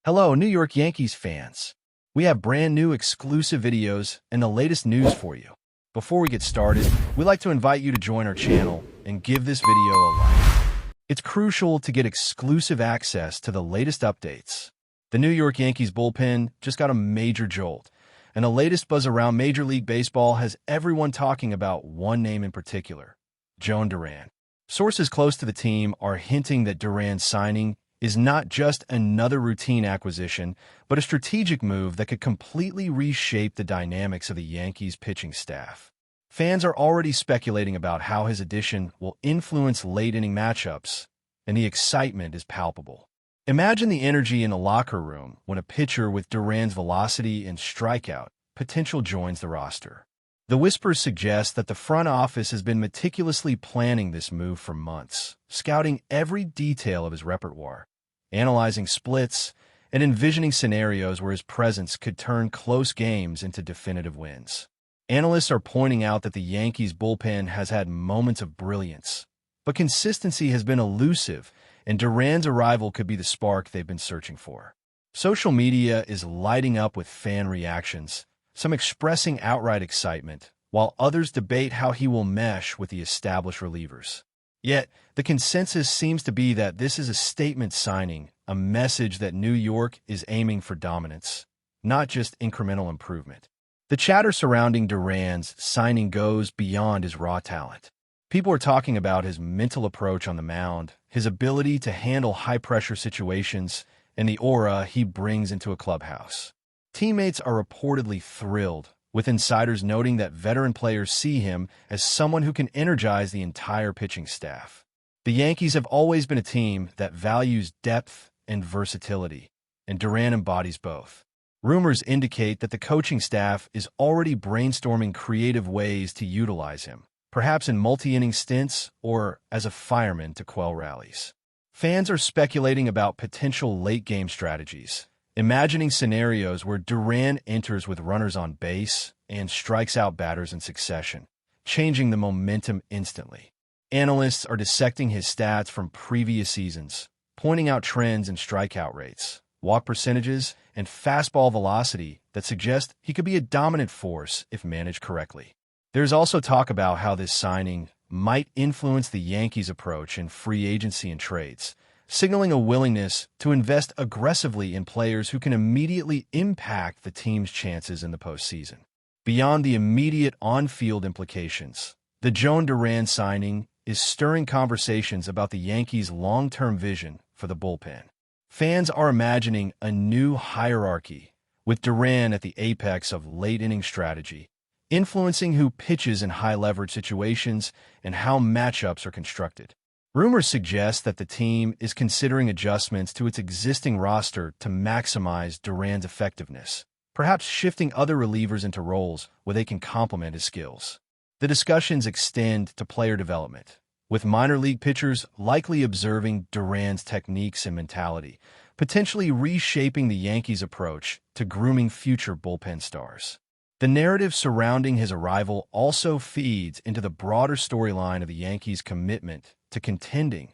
Hello, New York Yankees fans. We have brand new exclusive videos and the latest news for you. Before we get started, we'd like to invite you to join our channel and give this video a like. It's crucial to get exclusive access to the latest updates. The New York Yankees bullpen just got a major jolt, and the latest buzz around Major League Baseball has everyone talking about one name in particular, Joan Duran. Sources close to the team are hinting that Duran's signing is not just another routine acquisition, but a strategic move that could completely reshape the dynamics of the Yankees' pitching staff. Fans are already speculating about how his addition will influence late-inning matchups, and the excitement is palpable. Imagine the energy in the locker room when a pitcher with Duran's velocity and strikeout potential joins the roster. The whispers suggest that the front office has been meticulously planning this move for months, scouting every detail of his repertoire, analyzing splits, and envisioning scenarios where his presence could turn close games into definitive wins. Analysts are pointing out that the Yankees' bullpen has had moments of brilliance, but consistency has been elusive, and Duran's arrival could be the spark they've been searching for. Social media is lighting up with fan reactions, some expressing outright excitement, while others debate how he will mesh with the established relievers. Yet, the consensus seems to be that this is a statement signing, a message that New York is aiming for dominance, not just incremental improvement. The chatter surrounding Duran's signing goes beyond his raw talent. People are talking about his mental approach on the mound, his ability to handle high-pressure situations, and the aura he brings into a clubhouse. Teammates are reportedly thrilled, with insiders noting that veteran players see him as someone who can energize the entire pitching staff. The Yankees have always been a team that values depth and versatility, and Duran embodies both. Rumors indicate that the coaching staff is already brainstorming creative ways to utilize him, perhaps in multi-inning stints or as a fireman to quell rallies. Fans are speculating about potential late-game strategies, imagining scenarios where Duran enters with runners on base and strikes out batters in succession, changing the momentum instantly. Analysts are dissecting his stats from previous seasons, pointing out trends in strikeout rates, walk percentages, and fastball velocity that suggest he could be a dominant force if managed correctly. There's also talk about how this signing might influence the Yankees' approach in free agency and trades, signaling a willingness to invest aggressively in players who can immediately impact the team's chances in the postseason. Beyond the immediate on-field implications, the Joan Duran signing is stirring conversations about the Yankees' long-term vision for the bullpen. Fans are imagining a new hierarchy, with Duran at the apex of late-inning strategy, influencing who pitches in high-leverage situations and how matchups are constructed. Rumors suggest that the team is considering adjustments to its existing roster to maximize Duran's effectiveness, perhaps shifting other relievers into roles where they can complement his skills. The discussions extend to player development, with minor league pitchers likely observing Duran's techniques and mentality, potentially reshaping the Yankees' approach to grooming future bullpen stars. The narrative surrounding his arrival also feeds into the broader storyline of the Yankees' commitment to contending,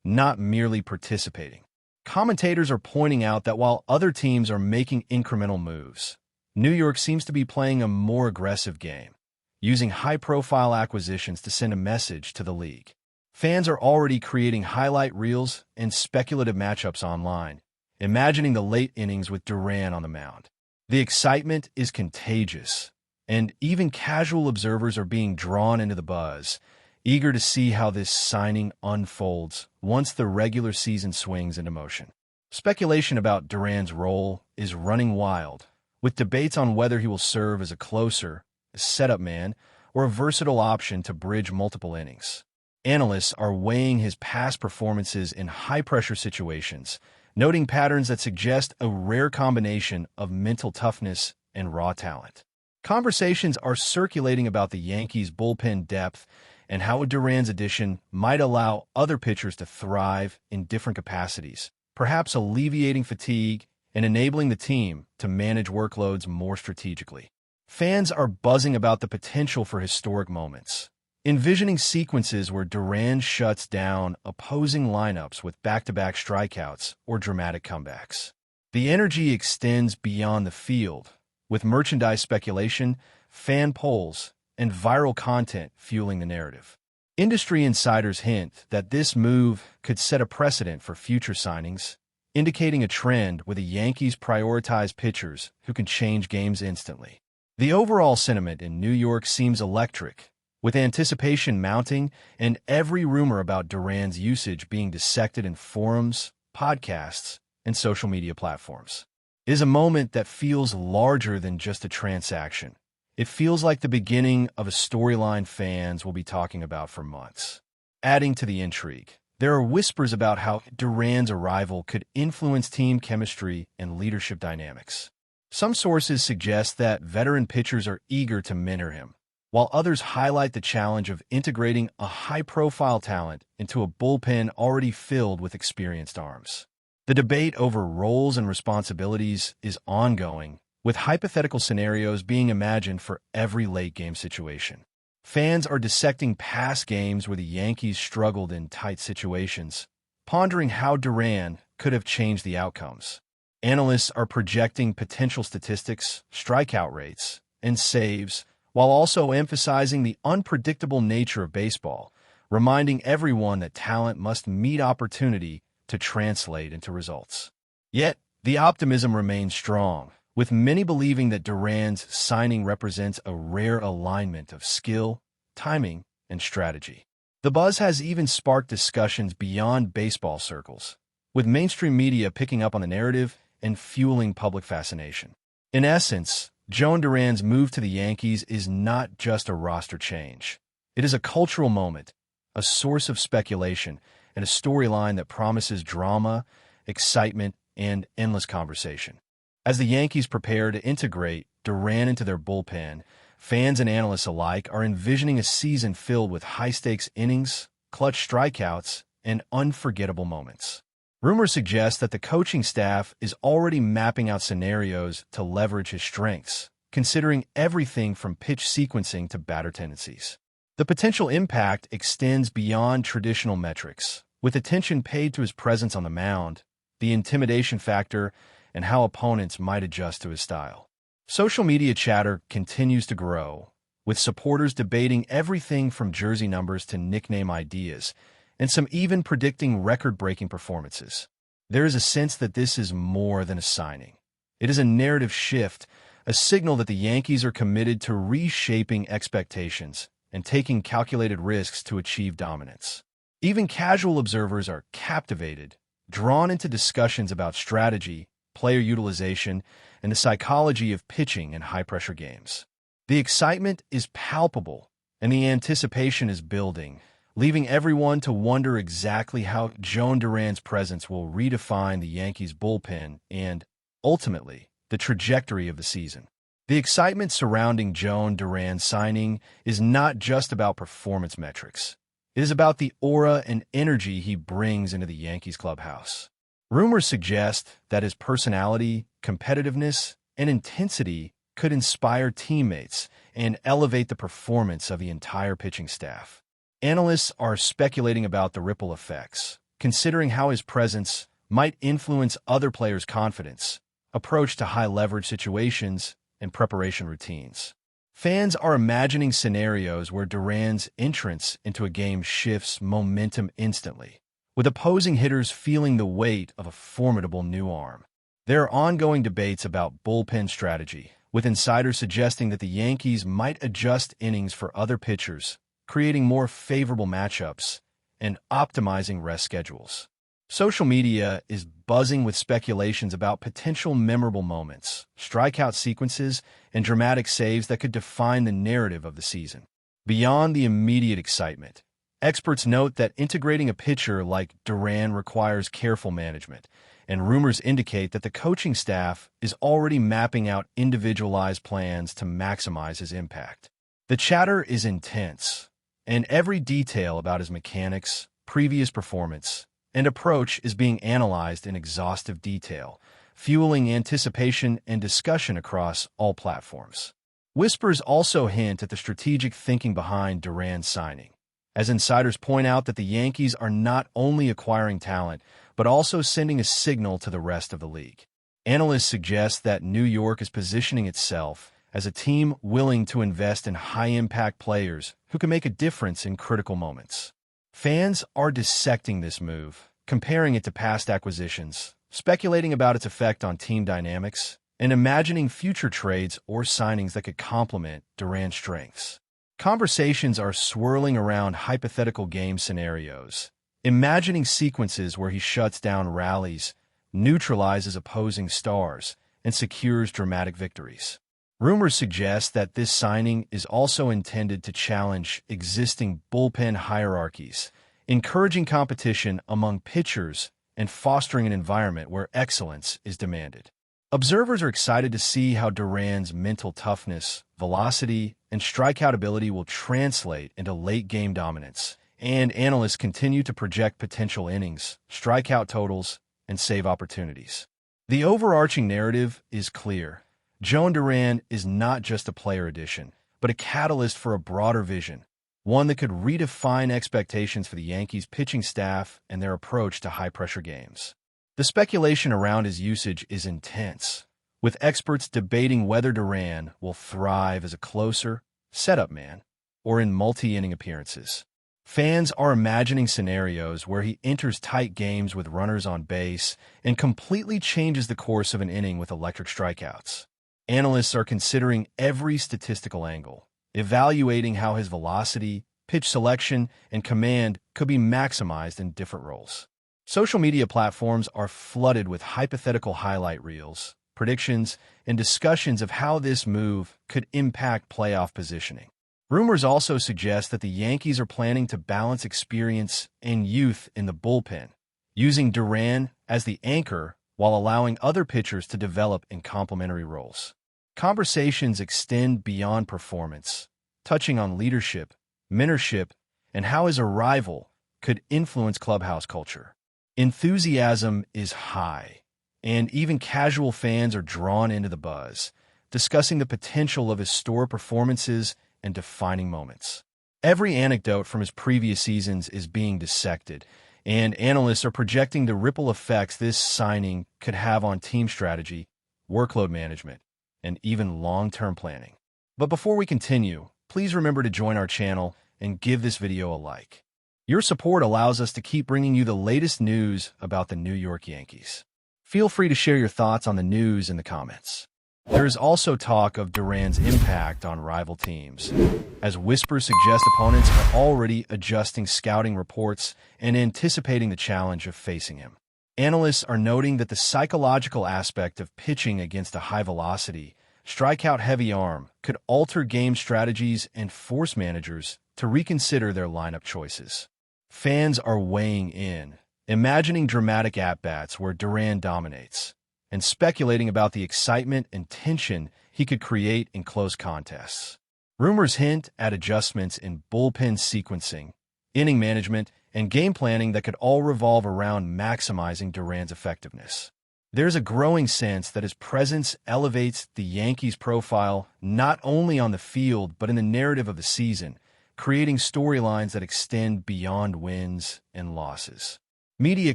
not merely participating. Commentators are pointing out that while other teams are making incremental moves, New York seems to be playing a more aggressive game, using high-profile acquisitions to send a message to the league. Fans are already creating highlight reels and speculative matchups online, imagining the late innings with Duran on the mound. The excitement is contagious, and even casual observers are being drawn into the buzz, eager to see how this signing unfolds once the regular season swings into motion. Speculation about Duran's role is running wild, with debates on whether he will serve as a closer, a setup man, or a versatile option to bridge multiple innings. Analysts are weighing his past performances in high-pressure situations, noting patterns that suggest a rare combination of mental toughness and raw talent. Conversations are circulating about the Yankees' bullpen depth and how Duran's addition might allow other pitchers to thrive in different capacities, perhaps alleviating fatigue and enabling the team to manage workloads more strategically. Fans are buzzing about the potential for historic moments, envisioning sequences where Duran shuts down opposing lineups with back-to-back strikeouts or dramatic comebacks. The energy extends beyond the field, with merchandise speculation, fan polls, and viral content fueling the narrative. Industry insiders hint that this move could set a precedent for future signings, indicating a trend where the Yankees prioritize pitchers who can change games instantly. The overall sentiment in New York seems electric, with anticipation mounting and every rumor about Duran's usage being dissected in forums, podcasts, and social media platforms. It is a moment that feels larger than just a transaction. It feels like the beginning of a storyline fans will be talking about for months. Adding to the intrigue, there are whispers about how Duran's arrival could influence team chemistry and leadership dynamics. Some sources suggest that veteran pitchers are eager to mentor him, while others highlight the challenge of integrating a high-profile talent into a bullpen already filled with experienced arms. The debate over roles and responsibilities is ongoing, with hypothetical scenarios being imagined for every late-game situation. Fans are dissecting past games where the Yankees struggled in tight situations, pondering how Duran could have changed the outcomes. Analysts are projecting potential statistics, strikeout rates, and saves, while also emphasizing the unpredictable nature of baseball, reminding everyone that talent must meet opportunity to translate into results. Yet, the optimism remains strong, with many believing that Duran's signing represents a rare alignment of skill, timing, and strategy. The buzz has even sparked discussions beyond baseball circles, with mainstream media picking up on the narrative and fueling public fascination. In essence, Joan Duran's move to the Yankees is not just a roster change. It is a cultural moment, a source of speculation, and a storyline that promises drama, excitement, and endless conversation. As the Yankees prepare to integrate Duran into their bullpen, fans and analysts alike are envisioning a season filled with high-stakes innings, clutch strikeouts, and unforgettable moments. Rumors suggest that the coaching staff is already mapping out scenarios to leverage his strengths, considering everything from pitch sequencing to batter tendencies. The potential impact extends beyond traditional metrics, with attention paid to his presence on the mound, the intimidation factor, and how opponents might adjust to his style. Social media chatter continues to grow, with supporters debating everything from jersey numbers to nickname ideas, and some even predicting record-breaking performances. There is a sense that this is more than a signing. It is a narrative shift, a signal that the Yankees are committed to reshaping expectations and taking calculated risks to achieve dominance. Even casual observers are captivated, drawn into discussions about strategy, player utilization, and the psychology of pitching in high-pressure games. The excitement is palpable, and the anticipation is building, leaving everyone to wonder exactly how Joan Duran's presence will redefine the Yankees' bullpen and, ultimately, the trajectory of the season. The excitement surrounding Joan Duran's signing is not just about performance metrics. It is about the aura and energy he brings into the Yankees clubhouse. Rumors suggest that his personality, competitiveness, and intensity could inspire teammates and elevate the performance of the entire pitching staff. Analysts are speculating about the ripple effects, considering how his presence might influence other players' confidence, approach to high-leverage situations, and preparation routines. Fans are imagining scenarios where Duran's entrance into a game shifts momentum instantly, with opposing hitters feeling the weight of a formidable new arm. There are ongoing debates about bullpen strategy, with insiders suggesting that the Yankees might adjust innings for other pitchers, creating more favorable matchups and optimizing rest schedules. Social media is buzzing with speculations about potential memorable moments, strikeout sequences, and dramatic saves that could define the narrative of the season. Beyond the immediate excitement, experts note that integrating a pitcher like Duran requires careful management, and rumors indicate that the coaching staff is already mapping out individualized plans to maximize his impact. The chatter is intense, and every detail about his mechanics, previous performance, and approach is being analyzed in exhaustive detail, fueling anticipation and discussion across all platforms. Whispers also hint at the strategic thinking behind Duran's signing, as insiders point out that the Yankees are not only acquiring talent, but also sending a signal to the rest of the league. Analysts suggest that New York is positioning itself as a team willing to invest in high-impact players who can make a difference in critical moments. Fans are dissecting this move, comparing it to past acquisitions, speculating about its effect on team dynamics, and imagining future trades or signings that could complement Duran's strengths. Conversations are swirling around hypothetical game scenarios, imagining sequences where he shuts down rallies, neutralizes opposing stars, and secures dramatic victories. Rumors suggest that this signing is also intended to challenge existing bullpen hierarchies, encouraging competition among pitchers and fostering an environment where excellence is demanded. Observers are excited to see how Duran's mental toughness, velocity, and strikeout ability will translate into late-game dominance, and analysts continue to project potential innings, strikeout totals, and save opportunities. The overarching narrative is clear. Joan Duran is not just a player addition, but a catalyst for a broader vision, one that could redefine expectations for the Yankees' pitching staff and their approach to high-pressure games. The speculation around his usage is intense, with experts debating whether Duran will thrive as a closer, setup man, or in multi-inning appearances. Fans are imagining scenarios where he enters tight games with runners on base and completely changes the course of an inning with electric strikeouts. Analysts are considering every statistical angle, evaluating how his velocity, pitch selection, and command could be maximized in different roles. Social media platforms are flooded with hypothetical highlight reels, predictions, and discussions of how this move could impact playoff positioning. Rumors also suggest that the Yankees are planning to balance experience and youth in the bullpen, using Duran as the anchor while allowing other pitchers to develop in complementary roles. Conversations extend beyond performance, touching on leadership, mentorship, and how his arrival could influence clubhouse culture. Enthusiasm is high, and even casual fans are drawn into the buzz, discussing the potential of his store performances and defining moments. Every anecdote from his previous seasons is being dissected, and analysts are projecting the ripple effects this signing could have on team strategy, workload management, and even long-term planning. But before we continue, please remember to join our channel and give this video a like. Your support allows us to keep bringing you the latest news about the New York Yankees. Feel free to share your thoughts on the news in the comments. There is also talk of Duran's impact on rival teams, as whispers suggest opponents are already adjusting scouting reports and anticipating the challenge of facing him. Analysts are noting that the psychological aspect of pitching against a high-velocity, strikeout-heavy arm could alter game strategies and force managers to reconsider their lineup choices. Fans are weighing in, imagining dramatic at-bats where Duran dominates, and speculating about the excitement and tension he could create in close contests. Rumors hint at adjustments in bullpen sequencing, inning management, and game planning that could all revolve around maximizing Duran's effectiveness. There's a growing sense that his presence elevates the Yankees' profile not only on the field but in the narrative of the season, creating storylines that extend beyond wins and losses. Media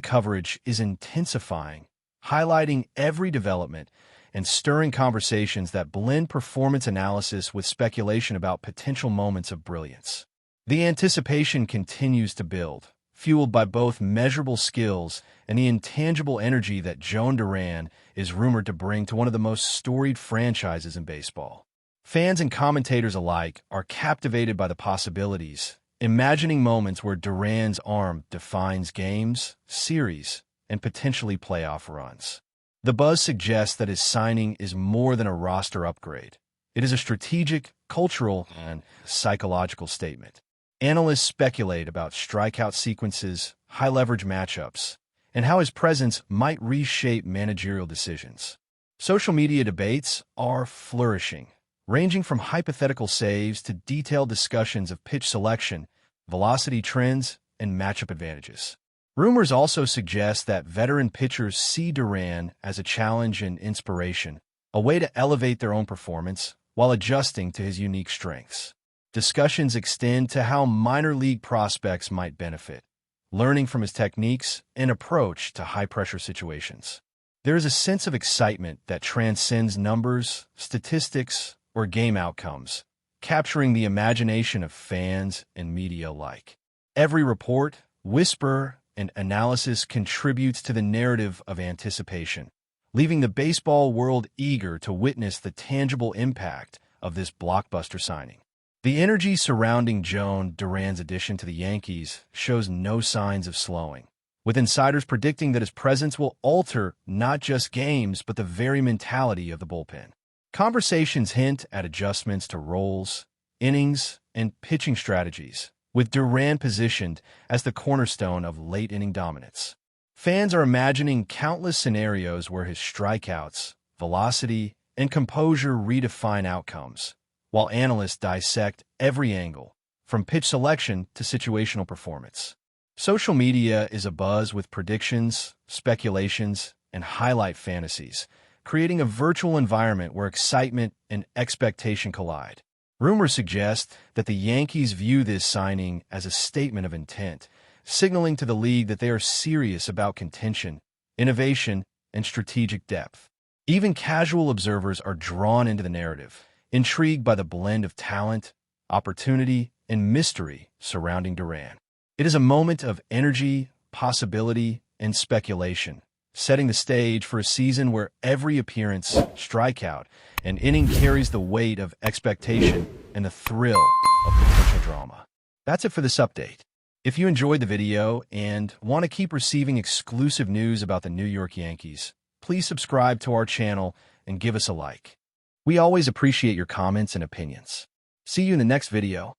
coverage is intensifying, highlighting every development and stirring conversations that blend performance analysis with speculation about potential moments of brilliance. The anticipation continues to build, fueled by both measurable skills and the intangible energy that Joan Duran is rumored to bring to one of the most storied franchises in baseball. Fans and commentators alike are captivated by the possibilities, imagining moments where Duran's arm defines games, series, and potentially playoff runs. The buzz suggests that his signing is more than a roster upgrade. It is a strategic, cultural, and psychological statement. Analysts speculate about strikeout sequences, high-leverage matchups, and how his presence might reshape managerial decisions. Social media debates are flourishing, ranging from hypothetical saves to detailed discussions of pitch selection, velocity trends, and matchup advantages. Rumors also suggest that veteran pitchers see Duran as a challenge and inspiration, a way to elevate their own performance while adjusting to his unique strengths. Discussions extend to how minor league prospects might benefit, learning from his techniques and approach to high-pressure situations. There is a sense of excitement that transcends numbers, statistics, or game outcomes, capturing the imagination of fans and media alike. Every report, whisper, and analysis contributes to the narrative of anticipation, leaving the baseball world eager to witness the tangible impact of this blockbuster signing. The energy surrounding Joan Duran's addition to the Yankees shows no signs of slowing, with insiders predicting that his presence will alter not just games but the very mentality of the bullpen. Conversations hint at adjustments to roles, innings, and pitching strategies, with Duran positioned as the cornerstone of late-inning dominance. Fans are imagining countless scenarios where his strikeouts, velocity, and composure redefine outcomes, while analysts dissect every angle, from pitch selection to situational performance. Social media is abuzz with predictions, speculations, and highlight fantasies, creating a virtual environment where excitement and expectation collide. Rumors suggest that the Yankees view this signing as a statement of intent, signaling to the league that they are serious about contention, innovation, and strategic depth. Even casual observers are drawn into the narrative, intrigued by the blend of talent, opportunity, and mystery surrounding Duran. It is a moment of energy, possibility, and speculation, setting the stage for a season where every appearance, strikeout, and inning carries the weight of expectation and the thrill of potential drama. That's it for this update. If you enjoyed the video and want to keep receiving exclusive news about the New York Yankees, please subscribe to our channel and give us a like. We always appreciate your comments and opinions. See you in the next video.